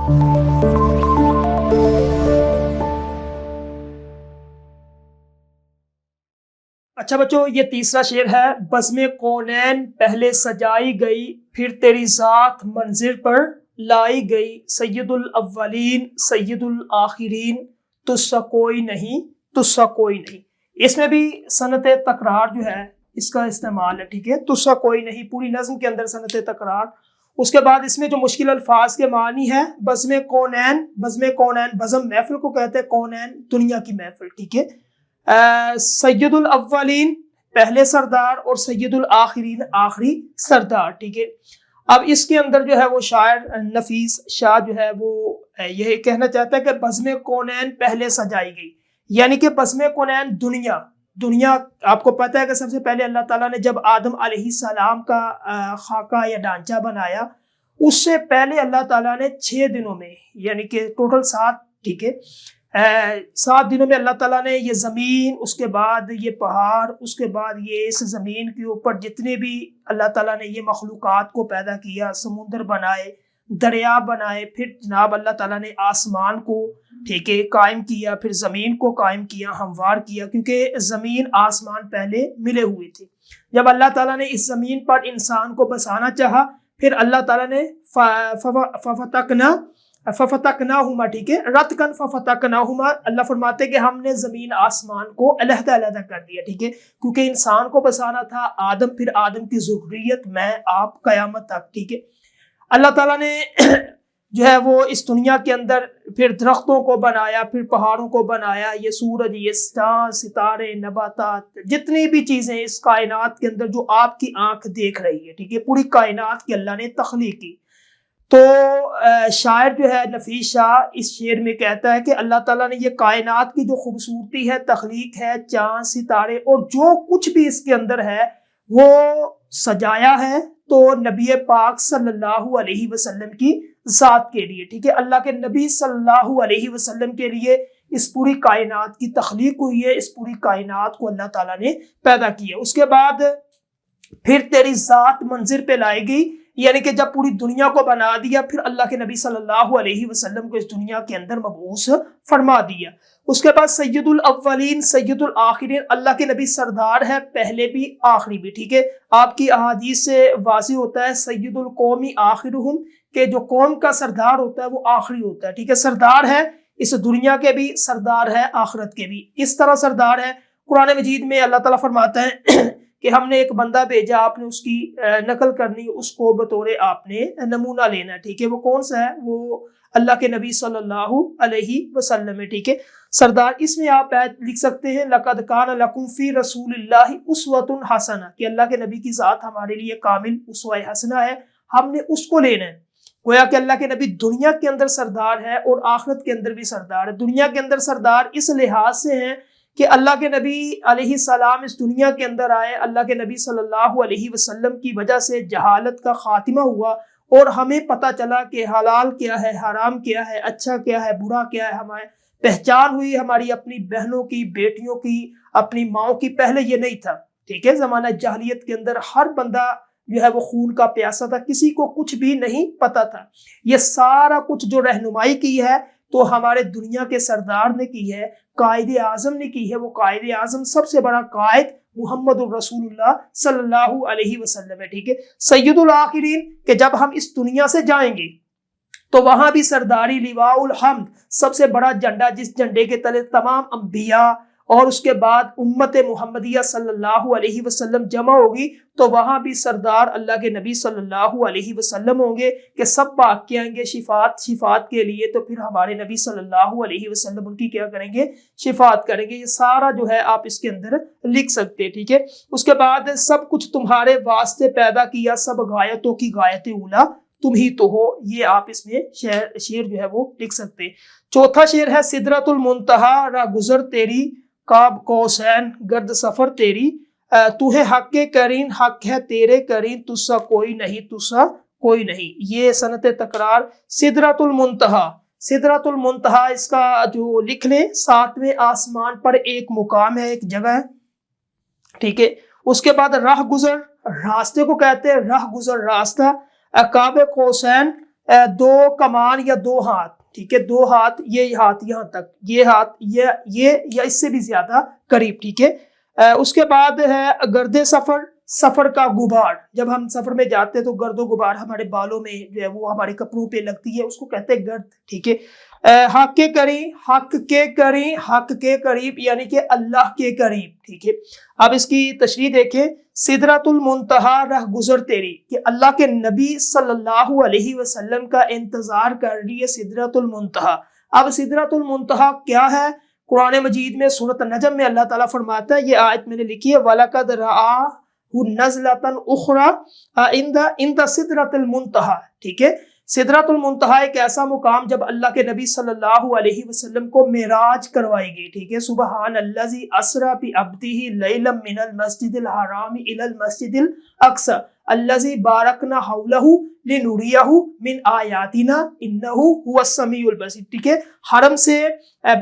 اچھا بچوں، یہ تیسرا شعر ہے۔ بزم کونین پہلے سجائی گئی، پھر تیری ذات منظر پر لائی گئی، سید الاولین سید الآخرین، تجھ سا کوئی نہیں، تجھ سا کوئی نہیں۔ اس میں بھی صنعت تکرار جو ہے اس کا استعمال ہے، ٹھیک ہے، تجھ سا کوئی نہیں پوری نظم کے اندر صنعت تکرار۔ اس کے بعد اس میں جو مشکل الفاظ کے معنی ہے، بزم کونین، بزم کونین، بزم محفل کو کہتے ہیں، کونین دنیا کی محفل، ٹھیک ہے۔ سید الاولین پہلے سردار، اور سید الآخرین آخری سردار، ٹھیک ہے۔ اب اس کے اندر جو ہے وہ شاعر نفیس شاہ جو ہے وہ یہ کہنا چاہتا ہے کہ بزم کونین پہلے سجائی گئی، یعنی کہ بزم کونین دنیا آپ کو پتہ ہے کہ سب سے پہلے اللہ تعالیٰ نے جب آدم علیہ السلام کا خاکہ یا ڈھانچہ بنایا، اس سے پہلے اللہ تعالیٰ نے 6 دنوں میں، یعنی کہ ٹوٹل 7، ٹھیک ہے، 7 دنوں میں اللہ تعالیٰ نے یہ زمین، اس کے بعد یہ پہاڑ، اس کے بعد یہ اس زمین کے اوپر جتنے بھی اللہ تعالیٰ نے یہ مخلوقات کو پیدا کیا، سمندر بنائے، دریا بنائے، پھر جناب اللہ تعالیٰ نے آسمان کو، ٹھیک ہے، قائم کیا، پھر زمین کو قائم کیا، ہموار کیا، کیونکہ زمین آسمان پہلے ملے ہوئے تھے۔ جب اللہ تعالیٰ نے اس زمین پر انسان کو بسانا چاہا، پھر اللہ تعالیٰ نے ففتقناہما، ٹھیک ہے، رتقن ففتقناہما، اللہ فرماتے کہ ہم نے زمین آسمان کو علیحدہ علیحدہ کر دیا، ٹھیک ہے، کیونکہ انسان کو بسانا تھا، آدم، پھر آدم کی ذریت، میں، آپ، قیامت تک، ٹھیک ہے۔ اللہ تعالیٰ نے جو ہے وہ اس دنیا کے اندر پھر درختوں کو بنایا، پھر پہاڑوں کو بنایا، یہ سورج، یہ چاند، ستارے، نباتات، جتنی بھی چیزیں اس کائنات کے اندر جو آپ کی آنکھ دیکھ رہی ہے، ٹھیک ہے، پوری کائنات کی اللہ نے تخلیق کی۔ تو شاعر جو ہے نفیس شاہ اس شعر میں کہتا ہے کہ اللہ تعالیٰ نے یہ کائنات کی جو خوبصورتی ہے، تخلیق ہے، چاند، ستارے اور جو کچھ بھی اس کے اندر ہے وہ سجایا ہے تو نبی پاک صلی اللہ علیہ وسلم کی ذات کے لیے، ٹھیک ہے، اللہ کے نبی صلی اللہ علیہ وسلم کے لیے اس پوری کائنات کی تخلیق ہوئی ہے، اس پوری کائنات کو اللہ تعالیٰ نے پیدا کیا۔ اس کے بعد پھر تیری ذات منظر پہ لائی گئی، یعنی کہ جب پوری دنیا کو بنا دیا، پھر اللہ کے نبی صلی اللہ علیہ وسلم کو اس دنیا کے اندر مبعوث فرما دیا۔ اس کے بعد سید الاولین سید الآخرین، اللہ کے نبی سردار ہے، پہلے بھی آخری بھی، ٹھیک ہے۔ آپ کی احادیث سے واضح ہوتا ہے سید القومی آخرہم، کہ جو قوم کا سردار ہوتا ہے وہ آخری ہوتا ہے، ٹھیک ہے، سردار ہے اس دنیا کے بھی، سردار ہے آخرت کے بھی۔ کس طرح سردار ہے؟ قرآن مجید میں اللہ تعالیٰ فرماتا ہے کہ ہم نے ایک بندہ بھیجا، آپ نے اس کی نقل کرنی، اس کو بطور آپ نے نمونہ لینا ہے، ٹھیک ہے، وہ کون سا ہے؟ وہ اللہ کے نبی صلی اللہ علیہ وسلم ہے، ٹھیک ہے، سردار۔ اس میں آپ لکھ سکتے ہیں لَقَدْ كَانَ لَكُمْ فِي رَسُولِ اللَّهِ أُسْوَةٌ حَسَنَةٌ، کہ اللہ کے نبی کی ذات ہمارے لیے کامل اسوہ حسنہ ہے، ہم نے اس کو لینا ہے۔ گویا کہ اللہ کے نبی دنیا کے اندر سردار ہے اور آخرت کے اندر بھی سردار ہے۔ دنیا کے اندر سردار اس لحاظ سے ہیں کہ اللہ کے نبی علیہ السلام اس دنیا کے اندر آئے، اللہ کے نبی صلی اللہ علیہ وسلم کی وجہ سے جہالت کا خاتمہ ہوا، اور ہمیں پتہ چلا کہ حلال کیا ہے، حرام کیا ہے، اچھا کیا ہے، برا کیا ہے، ہمیں پہچان ہوئی ہماری اپنی بہنوں کی، بیٹیوں کی، اپنی ماؤں کی۔ پہلے یہ نہیں تھا، ٹھیک ہے، زمانہ جاہلیت کے اندر ہر بندہ جو ہے وہ خون کا پیاسا تھا، کسی کو کچھ بھی نہیں پتا تھا۔ یہ سارا کچھ جو رہنمائی کی ہے تو ہمارے دنیا کے سردار نے کی ہے، قائد اعظم نے کی ہے۔ وہ قائد اعظم سب سے بڑا قائد محمد الرسول اللہ صلی اللہ علیہ وسلم ہے، ٹھیک ہے۔ سید الآخرین، کہ جب ہم اس دنیا سے جائیں گے تو وہاں بھی سرداری لواء الحمد، سب سے بڑا جھنڈا، جس جھنڈے کے تلے تمام انبیاء اور اس کے بعد امت محمدیہ صلی اللہ علیہ وسلم جمع ہوگی، تو وہاں بھی سردار اللہ کے نبی صلی اللہ علیہ وسلم ہوں گے کہ سب پاک کے آئیں گے شفاعت کے لیے، تو پھر ہمارے نبی صلی اللہ علیہ وسلم ان کی کیا کریں گے؟ شفاعت کریں گے۔ یہ سارا جو ہے آپ اس کے اندر لکھ سکتے ہیں، ٹھیک ہے۔ اس کے بعد سب کچھ تمہارے واسطے پیدا کیا، سب غایتوں کی غایت اولا تم ہی تو ہو، یہ آپ اس میں شعر جو ہے وہ لکھ سکتے ہیں۔ چوتھا شعر ہے سدرۃ المنتہا، راہ گزر تیری، قاب قوسین گرد سفر تیری، تو ہے حق کرین، حق ہے تیرے کرین، تجھسا کوئی نہیں، تجھسا کوئی نہیں۔ یہ صنعت تکرار سدرۃ المنتہا۔ سدرۃ المنتہا اس کا جو لکھ لیں، 7ویں آسمان پر ایک مقام ہے، ایک جگہ ہے، ٹھیک ہے۔ اس کے بعد راہ گزر، راستے کو کہتے ہیں راہ گزر، راستہ۔ قاب قوسین، دو کمان یا دو ہاتھ، ٹھیک ہے، دو ہاتھ، یہ ہاتھ یہاں تک، یہ ہاتھ یہ یا اس سے بھی زیادہ قریب، ٹھیک ہے۔ اس کے بعد ہے گرد سفر، سفر کا غبار، جب ہم سفر میں جاتے ہیں تو گرد و غبار ہمارے بالوں میں جو ہے وہ ہمارے کپڑوں پہ لگتی ہے، اس کو کہتے ہیں گرد، ٹھیک ہے۔ حق کے قریب، حق کے قریب، حق کے قریب یعنی کہ اللہ کے قریب، ٹھیک ہے۔ اب اس کی تشریح دیکھیں، سدرۃ المنتہا، رہ گزر تیری، کہ اللہ کے نبی صلی اللہ علیہ وسلم کا انتظار کر رہی ہے سدرۃ المنتہا۔ اب سدرۃ المنتہا کیا ہے؟ قرآن مجید میں سورۃ النجم میں اللہ تعالیٰ فرماتا ہے، یہ آیت میں نے لکھی ہے، وَلَقَدْ رَآهُ نَزْلَةً أُخْرَىٰ عِندَ سِدْرَةِ الْمُنتَهَىٰ، ٹھیک ہے۔ سدرۃ المنتہا ایک ایسا مقام جب اللہ کے نبی صلی اللہ علیہ وسلم کو معراج کروائی گئی، ٹھیک ہے۔ سبحان الذی اسریٰ بعبدہ لیلا من المسجد الحرام الی المسجد الاقصی الذی بارکنا حولہ لنریہ من آیاتنا انہ هو السمیع البصیر، ٹھیک ہے۔ حرم سے،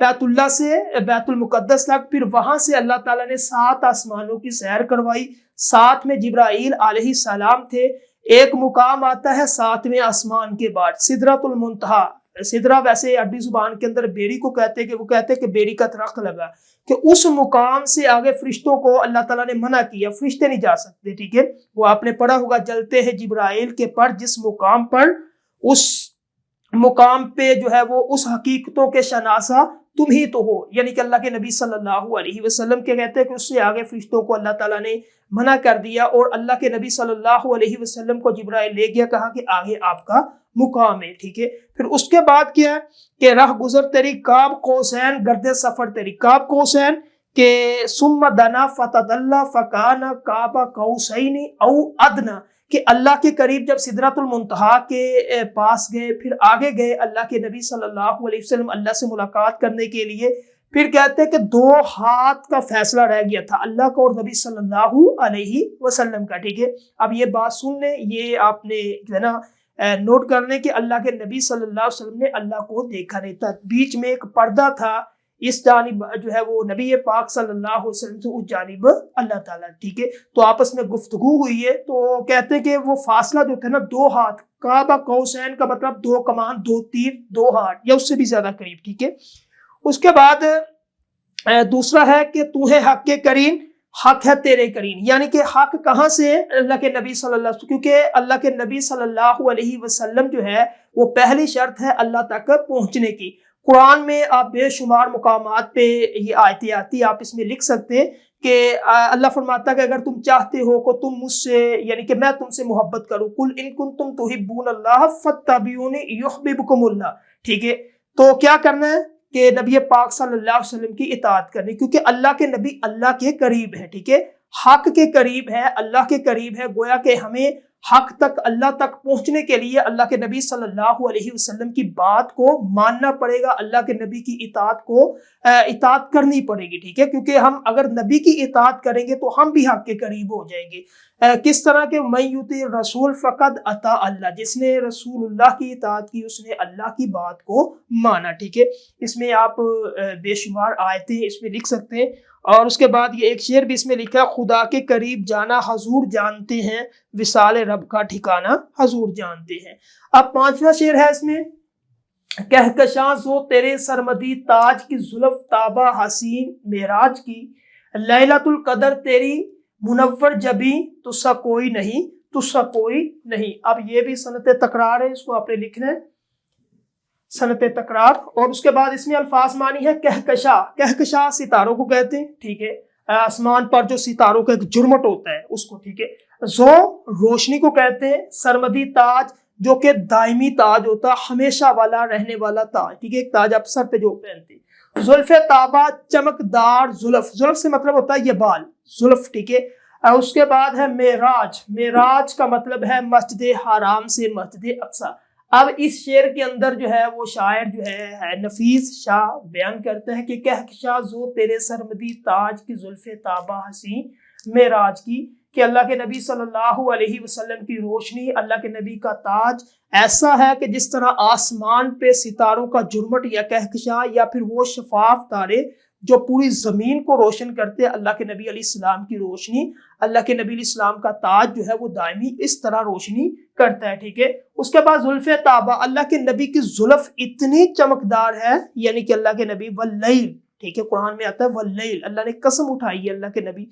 بیت اللہ سے بیت المقدس تک، پھر وہاں سے اللہ تعالیٰ نے 7 آسمانوں کی سیر کروائی، 7 میں جبرائیل علیہ السلام تھے۔ ایک مقام آتا ہے 7ویں آسمان کے بعد، سدرۃ المنتہا۔ سدرہ ویسے عربی زبان کے اندر بیری کو کہتے ہیں، کہ وہ کہتے ہیں کہ بیری کا درخت لگا، کہ اس مقام سے آگے فرشتوں کو اللہ تعالیٰ نے منع کیا، فرشتے نہیں جا سکتے، ٹھیک ہے۔ وہ آپ نے پڑھا ہوگا، جلتے ہیں جبرائیل کے پر جس مقام پر، اس مقام پہ جو ہے وہ اس حقیقتوں کے شناسہ تم ہی تو ہو، یعنی کہ اللہ کے نبی صلی اللہ علیہ وسلم کے کہتے ہیں کہ اس سے آگے فرشتوں کو اللہ تعالیٰ نے منع کر دیا، اور اللہ کے نبی صلی اللہ علیہ وسلم کو جبرائیل لے گیا، کہا کہ آگے آپ کا مقام ہے، ٹھیک ہے۔ پھر اس کے بعد کیا ہے کہ راہ گزر تیری، قاب قوسین، گرد سفر تیری، قاب قوسین کہ ثم دنا فتدلی فکان قاب قوسین او ادنی، کہ اللہ کے قریب جب سدرۃ المنتہا کے پاس گئے، پھر آگے گئے اللہ کے نبی صلی اللہ علیہ وسلم اللہ سے ملاقات کرنے کے لیے، پھر کہتے ہیں کہ 2 ہاتھ کا فیصلہ رہ گیا تھا اللہ کا اور نبی صلی اللہ علیہ وسلم کا، ٹھیک ہے۔ اب یہ بات سن لیں، یہ آپ نے جو ہے نا نوٹ کر لیں کہ اللہ کے نبی صلی اللہ علیہ وسلم نے اللہ کو دیکھا نہیں تھا، بیچ میں ایک پردہ تھا، اس جانب جو ہے وہ نبی پاک صلی اللہ علیہ وسلم سے، اس جانب اللہ تعالیٰ، ٹھیک ہے۔ تو آپس میں گفتگو ہوئی ہے، تو کہتے ہیں کہ وہ فاصلہ جو تھا نا 2 ہاتھ، قاب قوسین کا مطلب 2 کمان، 2 تیر، 2 ہاتھ یا اس سے بھی زیادہ قریب، ٹھیک ہے۔ اس کے بعد دوسرا ہے کہ تو ہے حق کے قرین، حق ہے تیرے قرین، یعنی کہ حق کہاں سے ہے؟ اللہ کے نبی صلی اللہ علیہ وسلم، کیونکہ اللہ کے نبی صلی اللہ علیہ وسلم جو ہے وہ پہلی شرط ہے اللہ تک پہنچنے کی۔ قرآن میں آپ بے شمار مقامات پہ یہ آیتیں آتی، آپ اس میں لکھ سکتے ہیں کہ اللہ فرماتا ہے کہ اگر تم چاہتے ہو کہ تم مجھ سے، یعنی کہ میں تم سے محبت کروں، قل ان کنتم تحبون اللہ فاتبعونی یحببکم اللہ، ٹھیک ہے۔ تو کیا کرنا ہے کہ نبی پاک صلی اللہ علیہ وسلم کی اطاعت کرنی، کیونکہ اللہ کے نبی اللہ کے قریب ہے، ٹھیک ہے، حق کے قریب ہے، اللہ کے قریب ہے، گویا کہ ہمیں حق تک، اللہ تک پہنچنے کے لیے اللہ کے نبی صلی اللہ علیہ وسلم کی بات کو ماننا پڑے گا، اللہ کے نبی کی اطاعت کرنی پڑے گی، ٹھیک ہے، کیونکہ ہم اگر نبی کی اطاعت کریں گے تو ہم بھی حق کے قریب ہو جائیں گے۔ کس طرح کہ من یطیع الرسول فقد اطاع اللہ، جس نے رسول اللہ کی اطاعت کی اس نے اللہ کی بات کو مانا، ٹھیک ہے۔ اس میں آپ بے شمار آیتیں اس میں لکھ سکتے ہیں، اور اس کے بعد یہ ایک شعر بھی اس میں لکھا، خدا کے قریب جانا حضور جانتے ہیں، وصال رب کا ٹھکانہ حضور جانتے ہیں۔ اب 5واں شعر ہے اس میں، کہکشاں زو تیرے سرمدی تاج کی، زلف تابہ حسین معراج کی، لیلۃ القدر تیری منور جبیں، تجھ سا کوئی نہیں، تجھ سا کوئی نہیں۔ اب یہ بھی صنعت تکرار ہے، اس کو آپ نے لکھنا ہے، صنعت تکرار۔ اور اس کے بعد اس میں الفاظ مانی ہے کہکشاں، کہکشاں ستاروں کو کہتے ہیں، ٹھیک ہے، آسمان پر جو ستاروں کا ایک جرمٹ ہوتا ہے اس کو، ٹھیک ہے۔ زو روشنی کو کہتے ہیں، سرمدی تاج جو کہ دائمی تاج ہوتا ہے، ہمیشہ والا رہنے والا تاج، ٹھیک ہے، ایک تاج آپ سر پہ جو پہنتے ہیں۔ زلف تابہ چمکدار زلف، زلف سے مطلب ہوتا ہے یہ بال، زلف، ٹھیک ہے۔ اس کے بعد ہے معراج، معراج کا مطلب ہے مسجد حرام سے مسجد اقصی۔ اب اس شعر کے اندر جو ہے وہ شاعر جو ہے نفیس شاہ بیان کرتے ہیں کہ کہکشاں زو تیرے سرمدی تاج کی، زلف تابہ حسین معراج کی، کہ اللہ کے نبی صلی اللہ علیہ وسلم کی روشنی، اللہ کے نبی کا تاج ایسا ہے کہ جس طرح آسمان پہ ستاروں کا جرمٹ یا کہکشاں یا پھر وہ شفاف تارے جو پوری زمین کو روشن کرتے ہیں، اللہ کے نبی علیہ السلام کی روشنی، اللہ کے نبی علیہ السلام کا تاج جو ہے وہ دائمی اس طرح روشنی کرتا ہے، ٹھیک ہے۔ اس کے بعد زلف تابہ، اللہ کے نبی کی زلف اتنی چمکدار ہے، یعنی کہ اللہ کے نبی واللیل، ٹھیک ہے، قرآن میں آتا ہے واللیل، اللہ نے قسم اٹھائی ہے، اللہ کے نبی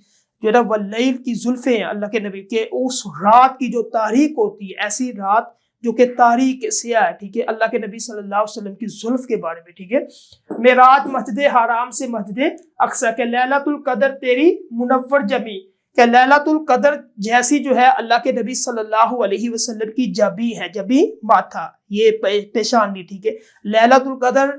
جو ہے نا واللیل کی زلفیں ہیں اللہ کے نبی کے، اس رات کی جو تاریک ہوتی ہے، ایسی رات جو کہ تاریک سیاہ ہے، ٹھیک ہے، اللہ کے نبی صلی اللہ علیہ وسلم کی زلف کے بارے میں، ٹھیک ہے۔ معراج مسجد حرام سے مسجد اقصی، کہ لیلۃ القدر تیری منور جبی، کہ لیلۃ القدر جیسی جو ہے اللہ کے نبی صلی اللہ علیہ وسلم کی جبی ہے، جبی ماتھا، یہ پیشانی، ٹھیک ہے، لیلۃ القدر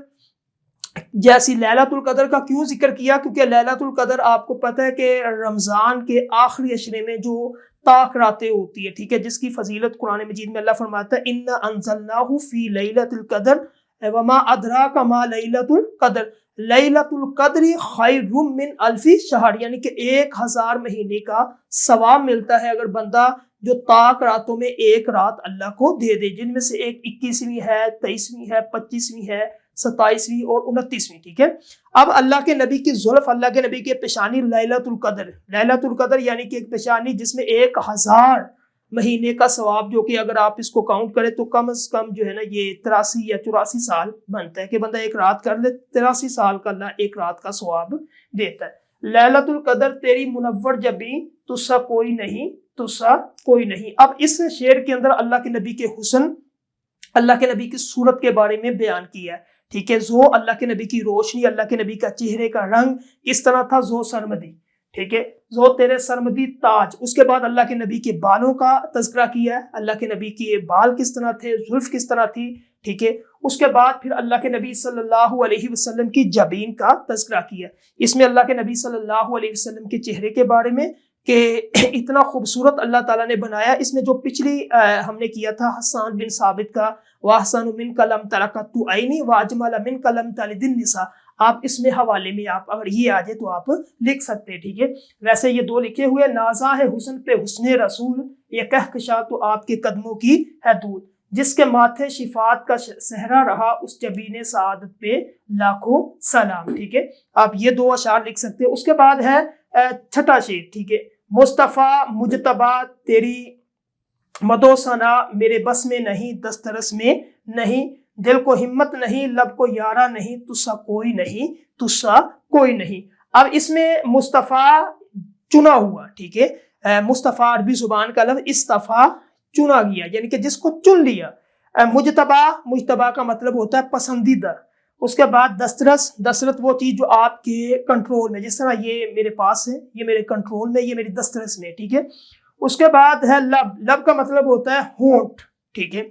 جیسی۔ لیلۃ القدر کا کیوں ذکر کیا؟ کیونکہ لیلۃ القدر آپ کو پتہ ہے کہ رمضان کے آخری عشرے میں جو طاق راتیں ہوتی ہے، ٹھیک ہے، جس کی فضیلت قرآن مجید میں اللہ فرماتا ہے اِنَّا أَنزَلْنَاهُ فِي لَيْلَةِ الْقَدْرِ وَمَا أَدْرَاكَ مَا لَيْلَةُ الْقَدْرِ، لیلۃ القدر خیر من الف شہر، یعنی کہ 1000 مہینے کا ثواب ملتا ہے اگر بندہ جو طاق راتوں میں ایک رات اللہ کو دے دے، جن میں سے ایک 21ویں ہے، 23ویں ہے، 25ویں ہے، 27ویں اور 29ویں، ٹھیک ہے۔ اب اللہ کے نبی کی زلف، اللہ کے نبی کے پیشانی لیلۃ القدر، لیلۃ القدر یعنی کہ ایک پیشانی جس میں 1000 مہینے کا ثواب، جو کہ اگر آپ اس کو کاؤنٹ کریں تو کم از کم جو ہے نا یہ 83 یا 84 سال بنتا ہے، کہ بندہ ایک رات کر لے 83 سال کا اللہ ایک رات کا ثواب دیتا ہے۔ لیلۃ القدر تیری منور جبی، تجھسا کوئی نہیں، تجھسا کوئی نہیں۔ اب اس شعر کے اندر اللہ کے نبی کے حسن، اللہ کے نبی کی صورت کے بارے میں بیان کیا ہے، ٹھیک ہے۔ زو اللہ کے نبی کی روشنی، اللہ کے نبی کا چہرے کا رنگ اس طرح تھا، زو سرمدی، ٹھیک ہے، زو تیرے سرمدی تاج۔ اس کے بعد اللہ کے نبی کے بالوں کا تذکرہ کیا ہے، اللہ کے نبی کے بال کس طرح تھے، زلف کس طرح تھی، ٹھیک ہے۔ اس کے بعد پھر اللہ کے نبی صلی اللہ علیہ وسلم کی جبین کا تذکرہ کیا، اس میں اللہ کے نبی صلی اللہ علیہ وسلم کے چہرے کے بارے میں کہ اتنا خوبصورت اللہ تعالیٰ نے بنایا۔ اس میں جو پچھلی ہم نے کیا تھا حسان بن ثابت کا، وَأَحْسَنُ مِنْكَ لَمْ تَرَ قَطُّ عَيْنِي وَأَجْمَلَ مِنْكَ لَمْ تَلِدِ النِّسَاءُ، آپ اس میں حوالے میں آپ اگر یہ آ جائے تو آپ لکھ سکتے ہیں، ٹھیک ہے۔ ویسے یہ دو لکھے ہوئے، نازا ہے حسن پہ حسن رسول، یہ کہکشاں تو آپ کے قدموں کی ہے دور، جس کے ماتھے شفاعت کا صحرا رہا، اس جبین سعادت پہ لاکھوں سلام، ٹھیک ہے۔ آپ یہ دو اشعار لکھ سکتے ہیں۔ اس کے بعد ہے چھٹا شعر، ٹھیک ہے، مصطفیٰ مجتبیٰ تیری مدو ثنا میرے بس میں نہیں، دسترس میں نہیں، دل کو ہمت نہیں، لب کو یارہ نہیں، تجھسا کوئی نہیں، تجھسا کوئی نہیں۔ اب اس میں مصطفیٰ چنا ہوا، ٹھیک ہے، مصطفیٰ عربی زبان کا لفظ استفا، چنا گیا، یعنی کہ جس کو چن لیا۔ مجتبیٰ کا مطلب ہوتا ہے پسندیدہ۔ اس کے بعد دسترس، دسترس وہ چیز جو آپ کے کنٹرول میں، جس طرح یہ میرے پاس ہے، یہ میرے کنٹرول میں، یہ میری دسترس میں، ٹھیک ہے۔ اس کے بعد ہے لب، لب کا مطلب ہوتا ہے ہونٹ، ٹھیک ہے۔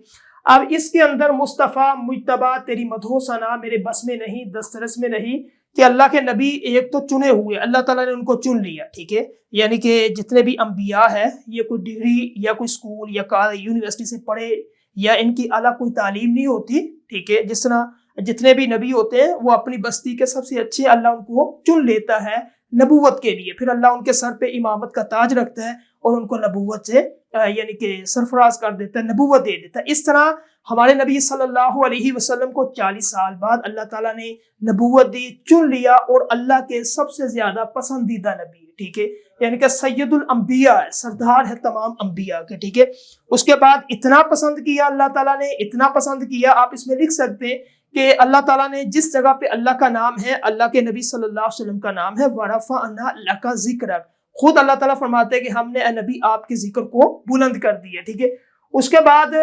اب اس کے اندر مصطفیٰ مجتبیٰ تیری مدحو ثنا میرے بس میں نہیں، دسترس میں نہیں، کہ اللہ کے نبی ایک تو چنے ہوئے، اللہ تعالیٰ نے ان کو چن لیا، ٹھیک ہے، یعنی کہ جتنے بھی انبیاء ہے، یہ کوئی ڈگری یا کوئی اسکول یا یونیورسٹی سے پڑھے یا ان کی اعلیٰ کوئی تعلیم نہیں ہوتی، ٹھیک ہے، جس طرح جتنے بھی نبی ہوتے ہیں وہ اپنی بستی کے سب سے اچھے اللہ ان کو چن لیتا ہے نبوت کے لیے، پھر اللہ ان کے سر پہ امامت کا تاج رکھتا ہے اور ان کو نبوت سے یعنی کہ سرفراز کر دیتا ہے، نبوت دے دیتا ہے۔ اس طرح ہمارے نبی صلی اللہ علیہ وسلم کو 40 سال بعد اللہ تعالیٰ نے نبوت دی، چن لیا، اور اللہ کے سب سے زیادہ پسندیدہ نبی ہے، ٹھیک ہے، یعنی کہ سید الانبیاء ہے، سردار ہے تمام انبیاء کے، ٹھیک ہے۔ اس کے بعد اتنا پسند کیا اللہ تعالیٰ نے، اتنا پسند کیا، آپ اس میں لکھ سکتے ہیں کہ اللہ تعالیٰ نے جس جگہ پہ اللہ کا نام ہے، اللہ کے نبی صلی اللہ علیہ وسلم کا نام ہے، وَرَفَعْنَا لَكَ ذِكْرَكَ، خود اللہ تعالیٰ فرماتے ہیں کہ ہم نے اے نبی آپ کے ذکر کو بلند کر دیا، ٹھیک ہے۔ اس کے بعد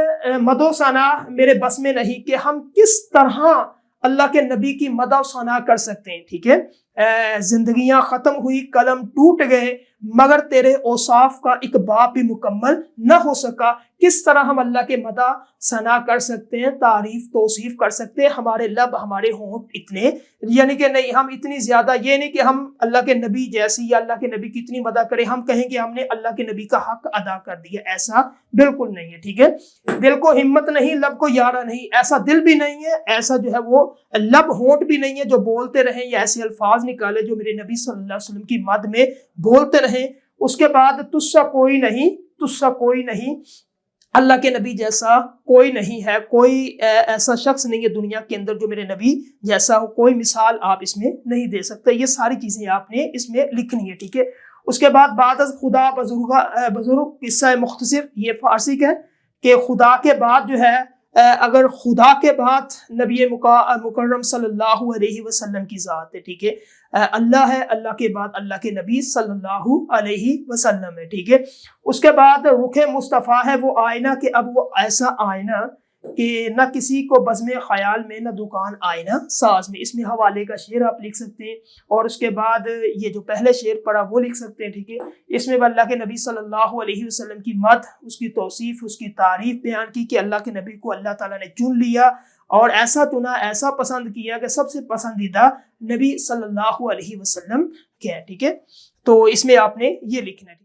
مدو ثنا میرے بس میں نہیں، کہ ہم کس طرح اللہ کے نبی کی مدح و ثنا کر سکتے ہیں، ٹھیک ہے۔ زندگیاں ختم ہوئی، قلم ٹوٹ گئے، مگر تیرے اوصاف کا ایک باب بھی مکمل نہ ہو سکا، کس طرح ہم اللہ کے مدح ثنا کر سکتے ہیں، تعریف توصیف کر سکتے ہیں، ہمارے لب ہمارے ہونٹ اتنے، یعنی کہ نہیں، ہم اتنی زیادہ، یہ نہیں کہ ہم اللہ کے نبی جیسی یا اللہ کے نبی کی اتنی مدح کریں ہم کہیں کہ ہم نے اللہ کے نبی کا حق ادا کر دیا، ایسا بالکل نہیں ہے، ٹھیک ہے۔ دل کو ہمت نہیں، لب کو یارہ نہیں، ایسا دل بھی نہیں ہے، ایسا جو ہے وہ لب ہونٹ بھی نہیں ہے جو بولتے رہیں یا ایسے الفاظ نکالے جو میرے نبی صلی اللہ علیہ وسلم کی مد میں بولتے رہیں۔ اس کے بعد تجھ سا کوئی نہیں، تجھ سا کوئی نہیں، اللہ کے نبی جیسا کوئی نہیں ہے، کوئی ایسا شخص نہیں ہے دنیا کے اندر جو میرے نبی جیسا ہو، کوئی مثال آپ اس میں نہیں دے سکتے۔ یہ ساری چیزیں آپ نے اس میں لکھنی ہے، ٹھیک ہے۔ اس کے بعد بعد از خدا بزرگ قصہ مختصر، یہ فارسی کا ہے کہ خدا کے بعد جو ہے اگر خدا کے بعد نبی مکرم صلی اللہ علیہ وسلم کی ذات ہے، ٹھیک ہے، اللہ ہے، اللہ کے بعد اللہ کے نبی صلی اللہ علیہ وسلم ہے، ٹھیک ہے۔ اس کے بعد رخ مصطفیٰ ہے وہ آئینہ، کہ اب وہ ایسا آئینہ کہ نہ کسی کو بزم خیال میں نہ دکان آئینہ ساز میں۔ اس میں حوالے کا شعر آپ لکھ سکتے ہیں، اور اس کے بعد یہ جو پہلے شعر پڑھا وہ لکھ سکتے ہیں، ٹھیک ہے۔ اس میں اللہ کے نبی صلی اللہ علیہ وسلم کی مدح، اس کی توصیف، اس کی تعریف بیان کی کہ اللہ کے نبی کو اللہ تعالیٰ نے چن لیا اور ایسا چنا، ایسا پسند کیا کہ سب سے پسندیدہ نبی صلی اللہ علیہ وسلم کیا ہے، ٹھیک ہے۔ تو اس میں آپ نے یہ لکھنا ہے۔